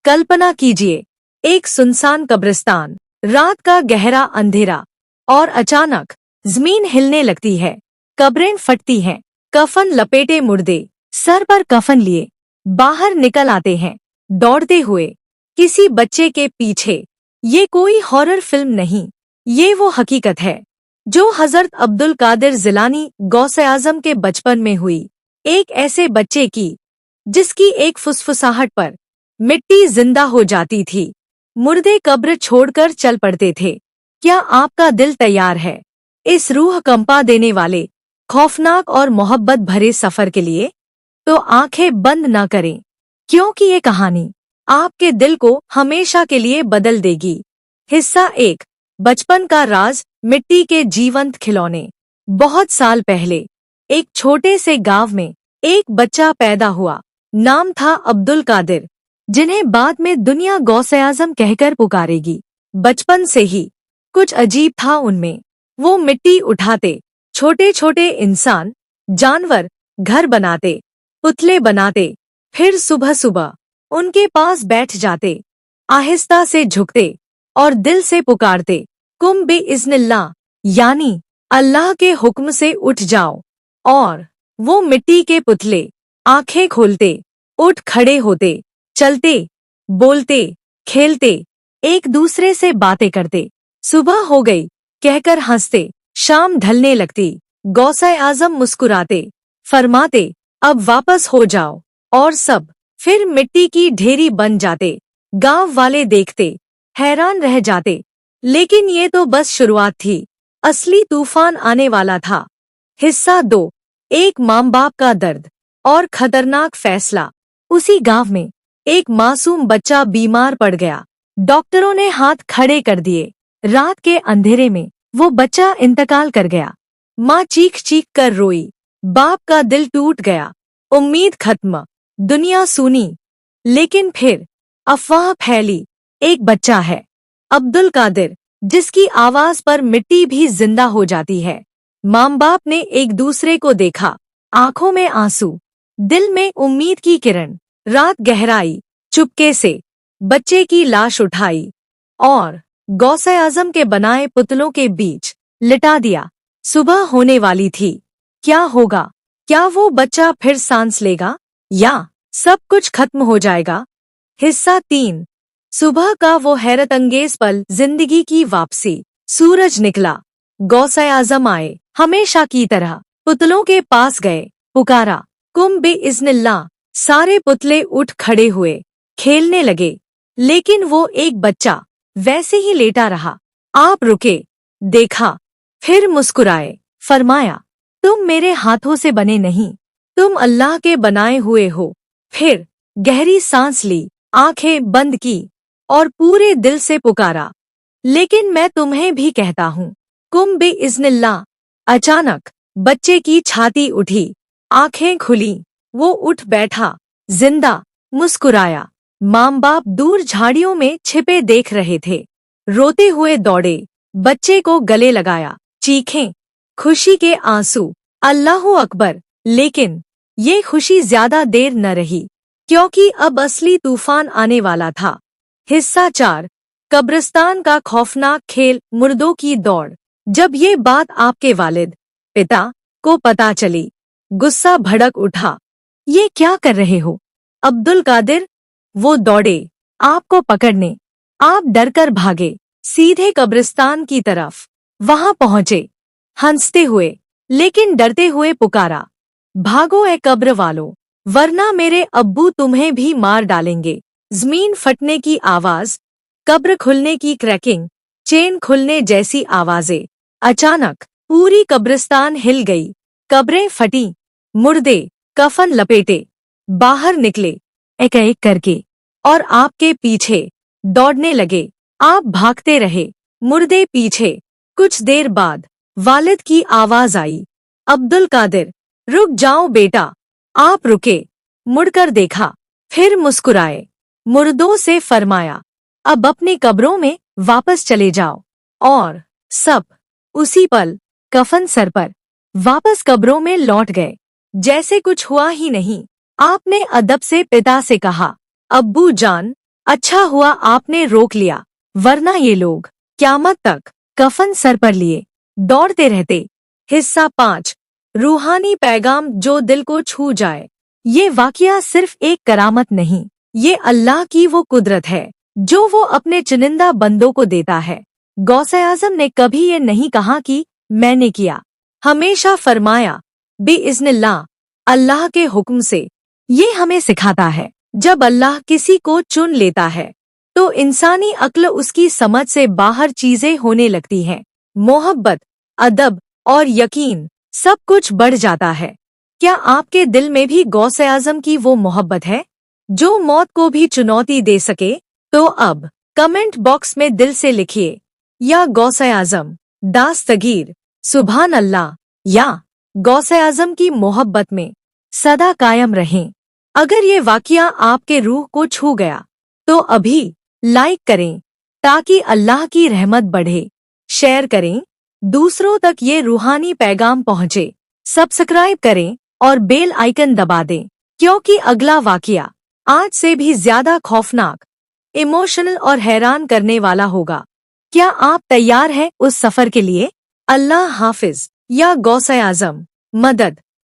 कल्पना कीजिए, एक सुनसान कब्रिस्तान, रात का गहरा अंधेरा, और अचानक जमीन हिलने लगती है। कब्रें फटती हैं, कफन लपेटे मुर्दे सर पर कफन लिए बाहर निकल आते हैं, दौड़ते हुए किसी बच्चे के पीछे। ये कोई हॉरर फिल्म नहीं, ये वो हकीकत है जो हजरत अब्दुल कादिर जिलानी गौस-ए-आज़म के बचपन में हुई। एक ऐसे बच्चे की जिसकी एक फुसफुसाहट पर मिट्टी जिंदा हो जाती थी। मुर्दे कब्र छोड़कर चल पड़ते थे। क्या आपका दिल तैयार है इस रूह कंपा देने वाले, खौफनाक और मोहब्बत भरे सफर के लिए? तो आंखें बंद न करें, क्योंकि ये कहानी आपके दिल को हमेशा के लिए बदल देगी। हिस्सा 1, बचपन का राज, मिट्टी के जीवंत खिलौने। बहुत साल पहले एक छोटे से गांव में एक बच्चा पैदा हुआ। नाम था अब्दुल कादिर, जिन्हें बाद में दुनिया गौस-ए-आज़म कहकर पुकारेगी। बचपन से ही कुछ अजीब था उनमें। वो मिट्टी उठाते, छोटे छोटे इंसान, जानवर, घर बनाते, पुतले बनाते, फिर सुबह सुबह उनके पास बैठ जाते, आहिस्ता से झुकते और दिल से पुकारते, कुम बि-इज़्निल्लाह, यानी अल्लाह के हुक्म से उठ जाओ। और वो मिट्टी के पुतले आंखें खोलते, उठ खड़े होते, चलते, बोलते, खेलते, एक दूसरे से बातें करते। सुबह हो गई कहकर हंसते, शाम ढलने लगती, गौस-ए-आज़म मुस्कुराते, फरमाते, अब वापस हो जाओ, और सब फिर मिट्टी की ढेरी बन जाते। गांव वाले देखते, हैरान रह जाते, लेकिन ये तो बस शुरुआत थी, असली तूफान आने वाला था। हिस्सा 2, एक माँ बाप का दर्द और खतरनाक फैसला। उसी गांव में एक मासूम बच्चा बीमार पड़ गया। डॉक्टरों ने हाथ खड़े कर दिए। रात के अंधेरे में वो बच्चा इंतकाल कर गया। माँ चीख चीख कर रोई, बाप का दिल टूट गया, उम्मीद खत्म, दुनिया सूनी। लेकिन फिर अफवाह फैली, एक बच्चा है, अब्दुल कादिर, जिसकी आवाज पर मिट्टी भी जिंदा हो जाती है। माँ बाप ने एक दूसरे को देखा, आंखों में आंसू, दिल में उम्मीद की किरण। रात गहराई, चुपके से बच्चे की लाश उठाई और गौस-ए-आज़म के बनाए पुतलों के बीच लिटा दिया। सुबह होने वाली थी। क्या होगा? क्या वो बच्चा फिर सांस लेगा, या सब कुछ खत्म हो जाएगा? हिस्सा 3, सुबह का वो हैरतअंगेज पल, जिंदगी की वापसी। सूरज निकला, गौस-ए-आज़म आए, हमेशा की तरह पुतलों के पास गए, पुकारा, कुम बि-इज़्निल्लाह। सारे पुतले उठ खड़े हुए, खेलने लगे, लेकिन वो एक बच्चा वैसे ही लेटा रहा। आप रुके, देखा, फिर मुस्कुराए, फरमाया, तुम मेरे हाथों से बने नहीं, तुम अल्लाह के बनाए हुए हो। फिर गहरी सांस ली, आंखें बंद की और पूरे दिल से पुकारा, लेकिन मैं तुम्हें भी कहता हूँ, कुम बि-इज़्निल्लाह। अचानक बच्चे की छाती उठी, आंखें खुली, वो उठ बैठा, जिंदा, मुस्कुराया। माँ बाप दूर झाड़ियों में छिपे देख रहे थे। रोते हुए दौड़े, बच्चे को गले लगाया, चीखें, खुशी के आंसू, अल्लाहू अकबर। लेकिन ये खुशी ज्यादा देर न रही, क्योंकि अब असली तूफान आने वाला था। हिस्सा 4, कब्रिस्तान का खौफनाक खेल, मुर्दों की दौड़। जब ये बात आपके वालिद, पिता को पता चली, गुस्सा भड़क उठा। ये क्या कर रहे हो, अब्दुल कादिर? वो दौड़े आपको पकड़ने। आप डरकर भागे, सीधे कब्रिस्तान की तरफ। वहां पहुंचे, हंसते हुए लेकिन डरते हुए पुकारा, भागो ए कब्र वालों, वरना मेरे अब्बू तुम्हें भी मार डालेंगे। जमीन फटने की आवाज, कब्र खुलने की क्रैकिंग, चेन खुलने जैसी आवाजें। अचानक पूरी कब्रिस्तान हिल गई, कब्रें फटी, मुर्दे कफन लपेटे बाहर निकले, एक एक करके, और आपके पीछे दौड़ने लगे। आप भागते रहे, मुर्दे पीछे। कुछ देर बाद वालिद की आवाज आई, अब्दुल कादिर, रुक जाओ बेटा। आप रुके, मुड़कर देखा, फिर मुस्कुराए, मुर्दों से फरमाया, अब अपनी कब्रों में वापस चले जाओ। और सब उसी पल, कफन सर पर, वापस कब्रों में लौट गए, जैसे कुछ हुआ ही नहीं। आपने अदब से पिता से कहा, अब्बू जान, अच्छा हुआ आपने रोक लिया, वरना ये लोग क़यामत तक कफन सर पर लिए दौड़ते रहते। हिस्सा 5। रूहानी पैगाम जो दिल को छू जाए। ये वाकया सिर्फ एक करामत नहीं, ये अल्लाह की वो कुदरत है जो वो अपने चुनिंदा बंदों को देता है। गौसे आज़म ने कभी ये नहीं कहा कि मैंने किया, हमेशा फरमाया बिइज़्निल्लाह, अल्लाह के हुक्म से। ये हमें सिखाता है जब अल्लाह किसी को चुन लेता है तो इंसानी अक्ल उसकी समझ से बाहर चीजें होने लगती हैं। मोहब्बत, अदब और यकीन सब कुछ बढ़ जाता है। क्या आपके दिल में भी गौसे आज़म की वो मोहब्बत है जो मौत को भी चुनौती दे सके? तो अब कमेंट बॉक्स में दिल से लिखिए, या गौसे आज़म दास्तगीर, सुभान अल्लाह, या गौसे आज़म की मोहब्बत में सदा कायम रहें। अगर ये वाकया आपके रूह को छू गया तो अभी लाइक करें ताकि अल्लाह की रहमत बढ़े। शेयर करें, दूसरों तक ये रूहानी पैगाम पहुँचे। सब्सक्राइब करें और बेल आइकन दबा दें, क्योंकि अगला वाकया आज से भी ज्यादा खौफनाक, इमोशनल और हैरान करने वाला होगा। क्या आप तैयार हैं उस सफर के लिए? अल्लाह हाफिज। या गौसे आज़म मदद।